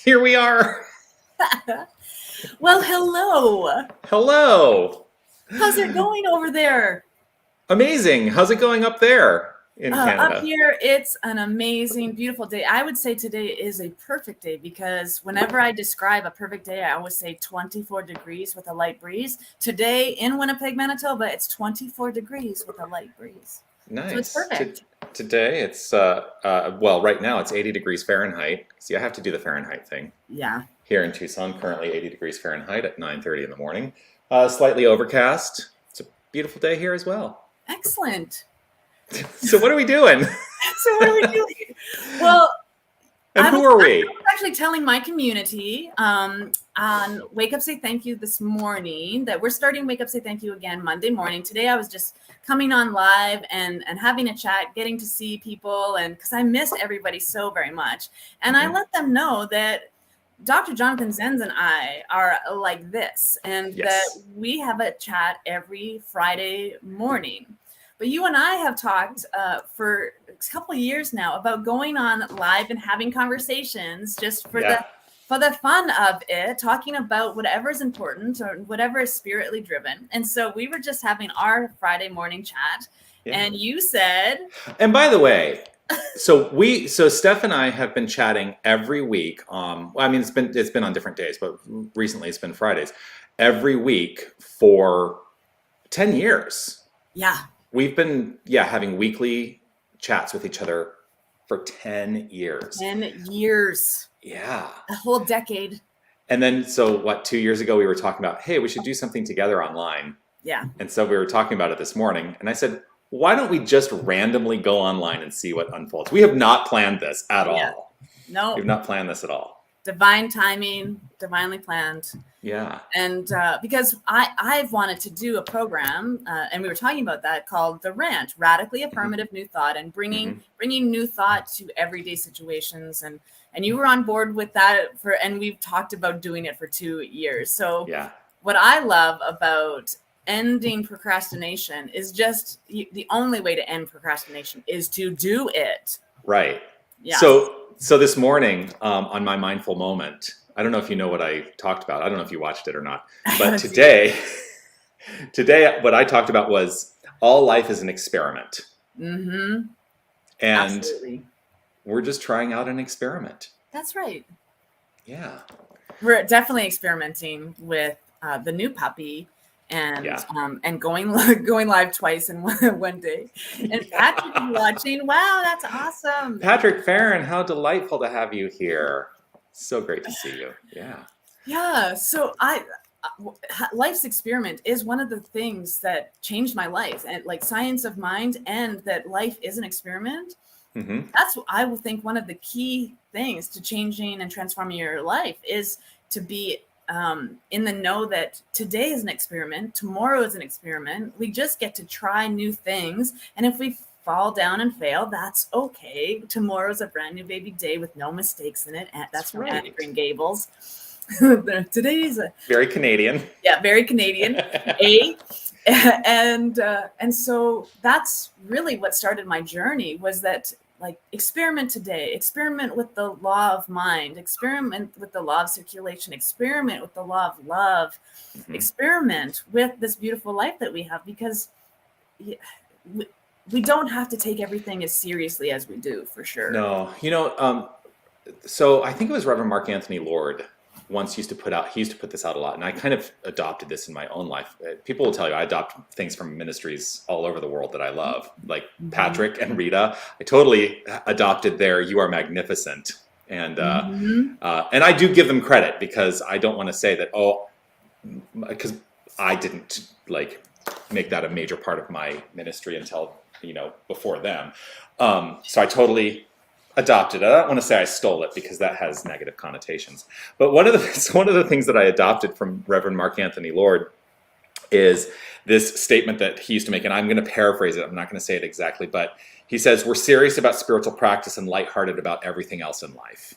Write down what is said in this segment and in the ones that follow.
Here we are. Well, hello. Hello. How's it going over there? Amazing. How's it going up there in Up Canada? here, it's an amazing, beautiful day. I would say today is a perfect day because whenever I describe a perfect day, I always say 24 degrees with a light breeze. Today in Winnipeg, Manitoba, it's 24 degrees with a light breeze. So it's Nice. perfect. Today it's well, right now it's 80 degrees Fahrenheit. See, I have to do the Fahrenheit thing Yeah. here in Tucson. Currently 80 degrees Fahrenheit at 9:30 in the morning. Slightly overcast. It's a beautiful day here as well. Excellent. So what are we doing? So what are we doing? Well, And I who was, are I we? was actually telling my community on Wake Up Say Thank You this morning that we're starting Wake Up Say Thank You again Monday morning. Today I was just coming on live and having a chat, getting to see people, and because I missed everybody so very much. And I let them know that Dr. Jonathan Zenz and I are like this, and that Yes. we have a chat every Friday morning. But you and I have talked for a couple of years now about going on live and having conversations just Yeah. for the fun of it, talking about whatever is important or whatever is spiritly driven. And so we were just having our Friday morning chat, Yeah. and you said, And by the way, so Steph and I have been chatting every week. Well, I mean it's been on different days, but recently it's been Fridays. Every week for 10 years. yeah, We've been having weekly chats with each other for 10 years. 10 years, Yeah. a whole decade. And then so what 2 years ago we were talking about, hey, we should do something together online. Yeah. And so we were talking about it this morning, and I said, why don't we just randomly go online and see what unfolds? We have not planned this at Yeah. all. No, We've not planned this at all. divine timing, divinely planned. Yeah. And because I've wanted to do a program, and we were talking about that, called The Rant, Radically Affirmative New Thought, and bringing new thought to everyday situations. And you were on board with that and we've talked about doing it for 2 years. So Yeah. what I love about ending procrastination is just the only way to end procrastination is to do it. Right. Yeah. So this morning on my mindful moment, I don't know if you know what I talked about. I don't know if you watched it or not. But today what I talked about was all life is an experiment. Mm-hmm. And Absolutely. we're just trying out an experiment. That's right. Yeah. We're definitely experimenting with the new puppy and Yeah. And going live twice in one day. And Patrick is watching. Wow, that's awesome. Patrick Farron, how delightful to have you here. So great to see you. Yeah. Yeah. So life's experiment is one of the things that changed my life, and like science of mind, and that life is an experiment. Mm-hmm. That's what I would think one of the key things to changing and transforming your life is to be in the know that today is an experiment, tomorrow is an experiment. We just get to try new things, and if we fall down and fail, that's okay. Tomorrow's a brand new baby day with no mistakes in it. And that's from right. Anne of Green Gables. Today's very Canadian. Yeah, very Canadian. And so that's really what started my journey, was that, like, experiment today, experiment with the law of mind, experiment with the law of circulation, experiment with the law of love, experiment with this beautiful life that we have, because we don't have to take everything as seriously as we do, for sure. No, so I think it was Reverend Mark Anthony Lord once used to put this out a lot, and I kind of adopted this in my own life. People will tell you I adopt things from ministries all over the world that I love, like Patrick and Rita. I totally adopted their "You Are Magnificent," and I do give them credit, because I don't want to say that because I didn't like make that a major part of my ministry until before them. So I totally adopted it. I don't want to say I stole it, because that has negative connotations. But one of the things that I adopted from Reverend Mark Anthony Lord is this statement that he used to make, and I'm going to paraphrase it. I'm not going to say it exactly, but he says, "We're serious about spiritual practice and lighthearted about everything else in life."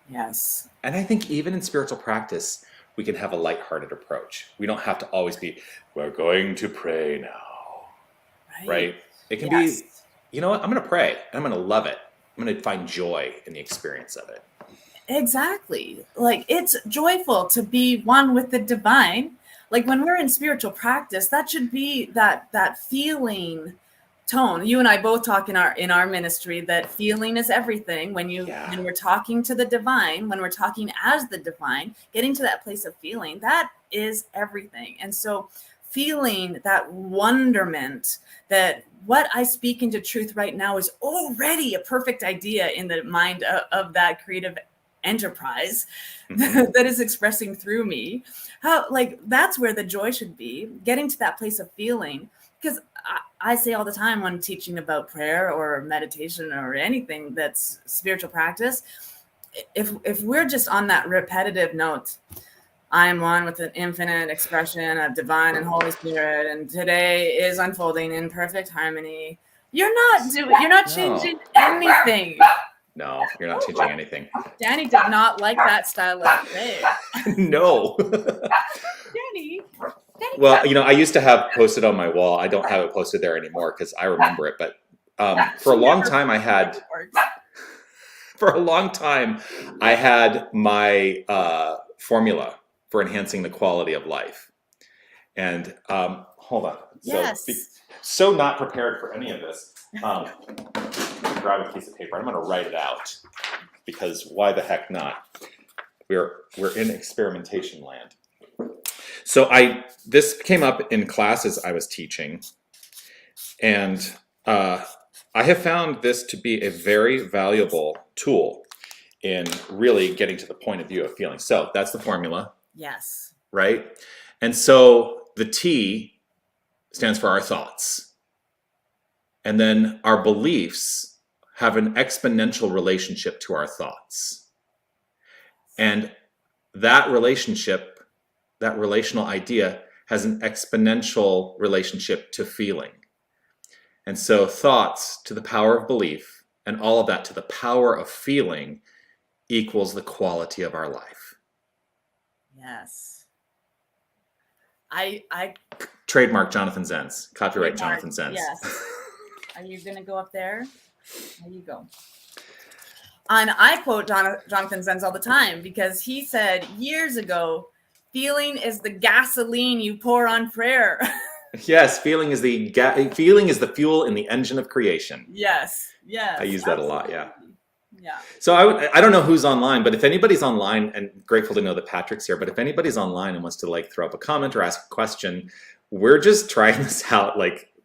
Yes. And I think even in spiritual practice, we can have a lighthearted approach. We don't have to always be, "We're going to pray now." Right? It can be, you know what, I'm going to pray, and I'm going to love it. I'm going to find joy in the experience of it. Exactly. Like it's joyful to be one with the divine. Like when we're in spiritual practice, that should be that feeling tone. You and I both talk in our ministry that feeling is everything. Yeah. When we're talking to the divine, when we're talking as the divine, getting to that place of feeling, that is everything. And so feeling that wonderment that what I speak into truth right now is already a perfect idea in the mind of that creative enterprise that is expressing through me. How, like, that's where the joy should be, getting to that place of feeling. Because I say all the time when teaching about prayer or meditation or anything that's spiritual practice, if we're just on that repetitive note, I am one with an infinite expression of divine and Holy Spirit, and today is unfolding in perfect harmony. You're not changing anything. No, you're not changing anything. Danny did not like that style of prayer. No. Danny. Well, I used to have posted on my wall. I don't have it posted there anymore because I remember it. But for a long time, I had my formula for enhancing the quality of life. And hold on. Yes. So not prepared for any of this. Grab a piece of paper. I'm going to write it out because why the heck not? We're in experimentation land. So this came up in classes I was teaching, and I have found this to be a very valuable tool in really getting to the point of view of feeling. So that's the formula. Yes. Right? And so the T stands for our thoughts. And then our beliefs have an exponential relationship to our thoughts. And that relationship, that relational idea, has an exponential relationship to feeling. And so thoughts to the power of belief and all of that to the power of feeling equals the quality of our life. Yes. I Trademark Jonathan Zenz. Copyright Jonathan Zenz. Yes. Are you going to go up there? There you go. And I quote Jonathan Zenz all the time because he said years ago, feeling is the gasoline you pour on prayer. Yes, feeling is the fuel in the engine of creation. Yes. I use that a lot, yeah. Yeah. So I don't know who's online, but if anybody's online, and grateful to know that Patrick's here, but if anybody's online and wants to throw up a comment or ask a question, we're just trying this out.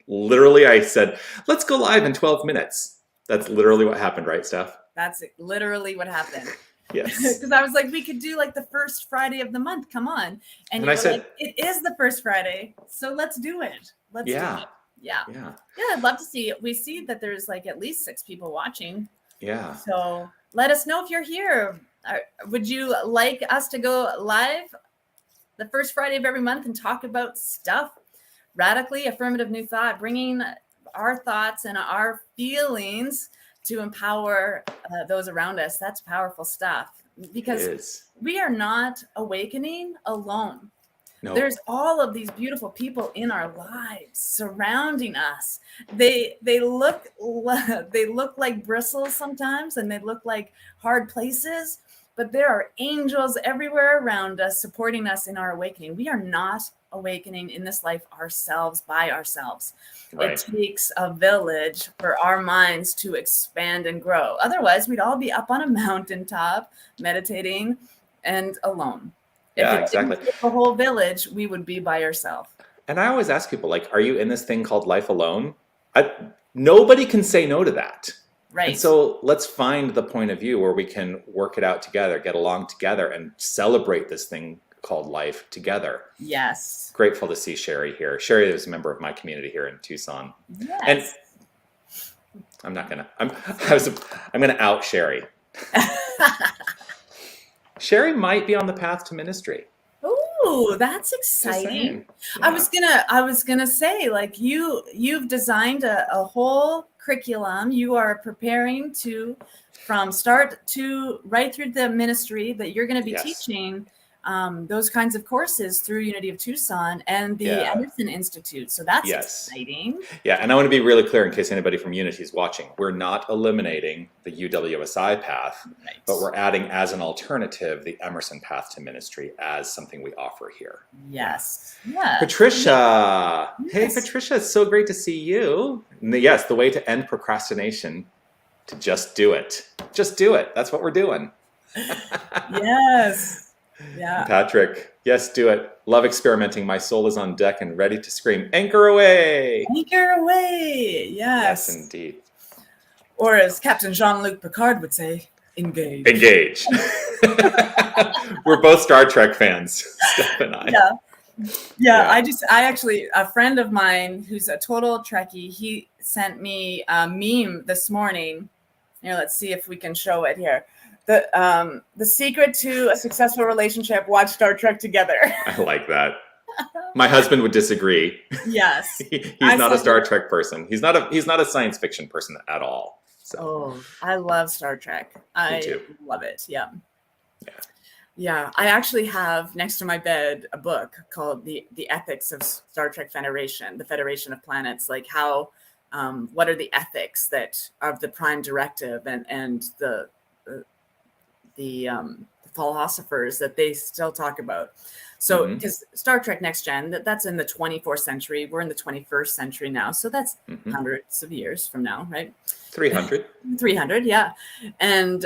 Literally I said, let's go live in 12 minutes. That's literally what happened, right, Steph? That's literally what happened. Yes. Because I was like, we could do the first Friday of the month. Come on. And I said, it is the first Friday. So let's do it. Let's do it. Yeah. Yeah. Yeah. I'd love to see it. We see that there's at least 6 people watching. Yeah. So let us know if you're here. Would you like us to go live the first Friday of every month and talk about stuff? Radically affirmative new thought, bringing our thoughts and our feelings to empower those around us. That's powerful stuff because we are not awakening alone. No. There's all of these beautiful people in our lives surrounding us. They look like bristles sometimes, and they look like hard places, but there are angels everywhere around us supporting us in our awakening. We are not awakening in this life ourselves by ourselves. Right. It takes a village for our minds to expand and grow. Otherwise, we'd all be up on a mountaintop meditating and alone. Yeah, if exactly. If the whole village, we would be by ourselves. And I always ask people, are you in this thing called life alone? Nobody can say no to that. Right. And so let's find the point of view where we can work it out together, get along together, and celebrate this thing called life together. Yes. Grateful to see Sherry here. Sherry is a member of my community here in Tucson. Yes. And I'm gonna out Sherry. Sherry might be on the path to ministry. Ooh, that's exciting. Yeah. I was gonna say, you've designed a whole curriculum. You are preparing from start to right through the ministry that you're going to be teaching those kinds of courses through Unity of Tucson and the Emerson Institute. So that's exciting. Yeah, and I want to be really clear in case anybody from Unity is watching. We're not eliminating the UWSI path, but we're adding as an alternative the Emerson path to ministry as something we offer here. Yes. Yeah. Patricia. Yes. Hey, Patricia, it's so great to see you. Yes, the way to end procrastination, to just do it. Just do it. That's what we're doing. Yes. Yeah. Patrick, yes, do it. Love experimenting. My soul is on deck and ready to scream, anchor away. Anchor away. Yes. Yes, indeed. Or as Captain Jean-Luc Picard would say, engage. Engage. We're both Star Trek fans, Steph and I. Yeah. I actually, a friend of mine who's a total Trekkie, he sent me a meme this morning. Here, let's see if we can show it here. The secret to a successful relationship: watch Star Trek together. I like that. My husband would disagree. Yes, he's not a Star Trek person. He's not a science fiction person at all. So. Oh, I love Star Trek. Me too. Love it. Yeah. I actually have next to my bed a book called the Ethics of Star Trek Federation, the Federation of Planets. Like how, what are the ethics that of the Prime Directive and the philosophers that they still talk about. So because Star Trek Next Gen, that's in the 24th century. We're in the 21st century now. So that's hundreds of years from now, right? 300. 300, yeah. And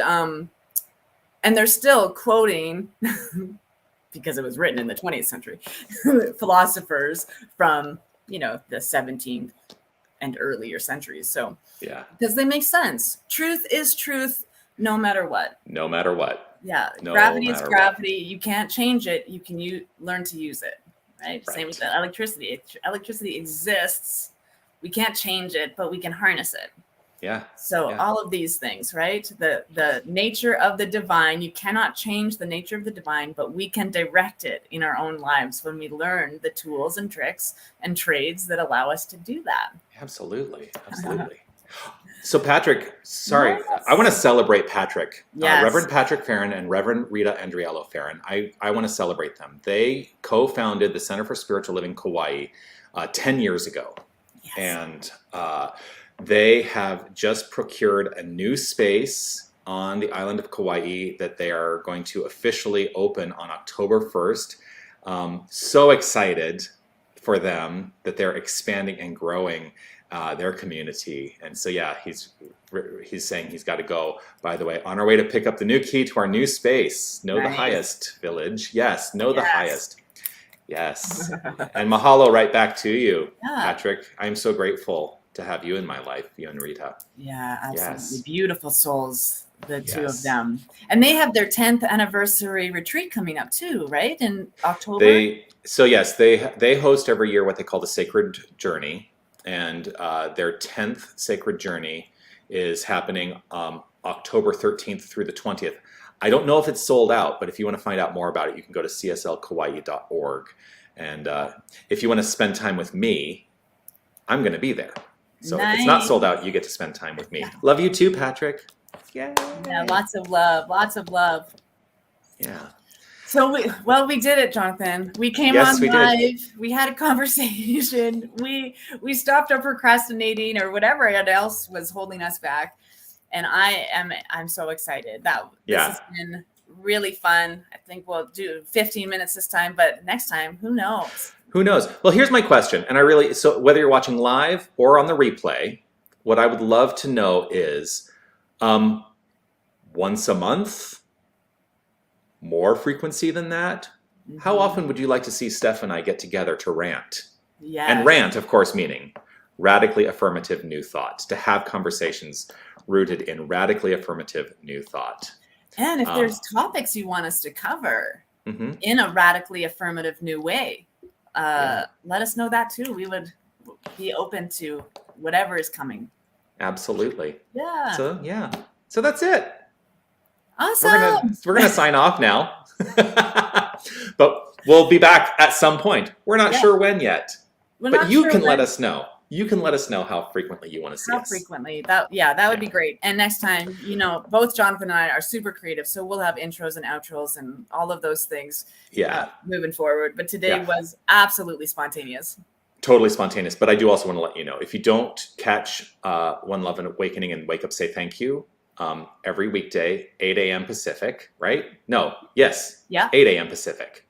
they're still quoting, because it was written in the 20th century, philosophers from, the 17th and earlier centuries. So because they make sense. Truth is truth. No matter what. No matter what. Yeah. Gravity is gravity. You can't change it. You can learn to use it. Right? Same with the electricity. Electricity exists. We can't change it, but we can harness it. Yeah. So all of these things, right? The nature of the divine, you cannot change the nature of the divine, but we can direct it in our own lives when we learn the tools and tricks and trades that allow us to do that. Absolutely. So Patrick, sorry, I want to celebrate Patrick. Reverend Patrick Farron and Reverend Rita Andriello Farron. I want to celebrate them. They co-founded the Center for Spiritual Living Kauai 10 years ago. Yes. And they have just procured a new space on the island of Kauai that they are going to officially open on October 1st. So excited for them that they're expanding and growing their community. And so, he's saying he's got to go. By the way, on our way to pick up the new key to our new space, Know the Highest Village. Yes, Know the Highest. Yes. And mahalo right back to you, Patrick. I'm so grateful to have you in my life, you and Rita. Yeah, absolutely. Yes. Beautiful souls, the two of them. And they have their 10th anniversary retreat coming up too, right? In October? They host every year what they call the Sacred Journey. And their 10th Sacred Journey is happening October 13th through the 20th. I don't know if it's sold out, but if you want to find out more about it, you can go to cslkauai.org. And if you want to spend time with me, I'm going to be there. So if it's not sold out, you get to spend time with me. Love you too, Patrick. Yeah, lots of love. Yeah. So we did it, Jonathan. We came on live. We had a conversation. We stopped our procrastinating or whatever else was holding us back. And I'm so excited that this has been really fun. I think we'll do 15 minutes this time, but next time, who knows? Who knows? Well, here's my question. And so whether you're watching live or on the replay, what I would love to know is once a month, more frequency than that? How often would you like to see Steph and I get together to rant? Yeah. And rant, of course, meaning radically affirmative new thought, to have conversations rooted in radically affirmative new thought. And if there's topics you want us to cover in a radically affirmative new way, let us know that too. We would be open to whatever is coming. Absolutely. Yeah. So that's it. Awesome. We're gonna sign off now, but we'll be back at some point. We're not sure when yet, but you can let us know. you can let us know how frequently you want to see How us. frequently? That would be great. And next time, both Jonathan and I are super creative, so we'll have intros and outros and all of those things. Yeah. Moving forward. But today was absolutely spontaneous. Totally spontaneous. But I do also want to let you know, if you don't catch One Love and Awakening and Wake Up Say Thank You every weekday, 8 a.m. Pacific, right? No, yes. Yeah. 8 a.m. Pacific.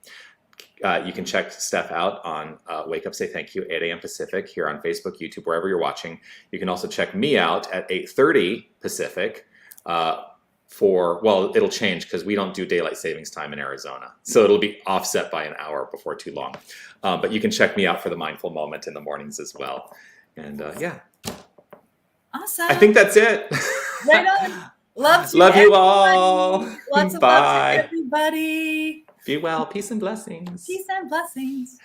You can check Steph out on Wake Up Say Thank You, 8 a.m. Pacific, here on Facebook, YouTube, wherever you're watching. You can also check me out at 8:30 Pacific it'll change because we don't do daylight savings time in Arizona. So it'll be offset by an hour before too long. But you can check me out for the mindful moment in the mornings as well. And Awesome. I think that's it. Right on. Love you all. Lots of Bye. love to everybody. Be well. Peace and blessings. Peace and blessings.